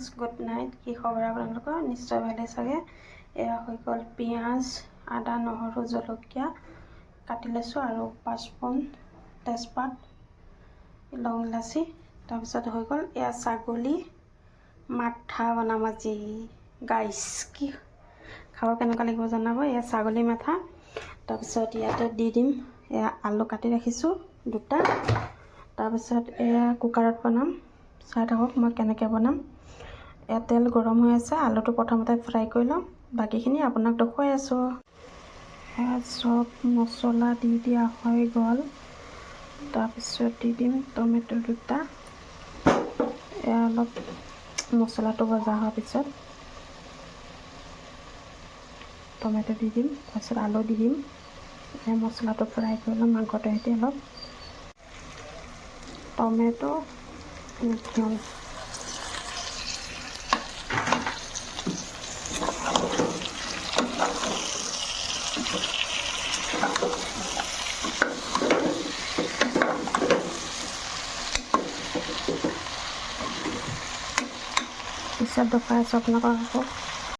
Friends, good night. কি খবৰ আপোনালোকৰ? নিশ্চয় ভালে চাগে। এয়া হৈ গ'ল পিঁয়াজ, আদা, নহৰু, জলকীয়া কাটি লৈছোঁ আৰু পাঁচফোৰণ, তেজপাত, লং ইলাচি। তাৰপিছত হৈ গ'ল এয়া ছাগলী মাঠা বনাম আজি। গাইছ, কি খাব কেনেকুৱা লাগিব জনাব। এয়া ছাগলী মাথা। তাৰপিছত ইয়াতে দি দিম এয়া আলু কাটি ৰাখিছোঁ দুটা। তাৰপিছত এয়া কুকাৰত বনাম। চাই থাকক মই কেনেকৈ বনাম। এয়া তেল গৰম হৈ আছে, আলুটো প্ৰথমতে ফ্ৰাই কৰি ল'ম, বাকীখিনি আপোনাক দেখুৱাই আছোঁ। এয়া চব মছলা দি দিয়া হৈ গ'ল। তাৰপিছত দি দিম টমেটো দুটা। এয়া অলপ মছলাটো ভজা হোৱাৰ পিছত টমেটো দি দিম, তাৰপিছত আলু দি দিম। এয়া মছলাটো ফ্ৰাই কৰি ল'ম মাংসটোৰ সৈতে অলপ। টমেটো ঘিউ পিছত দেখুৱাই আছোঁ আপোনালোকক আকৌ।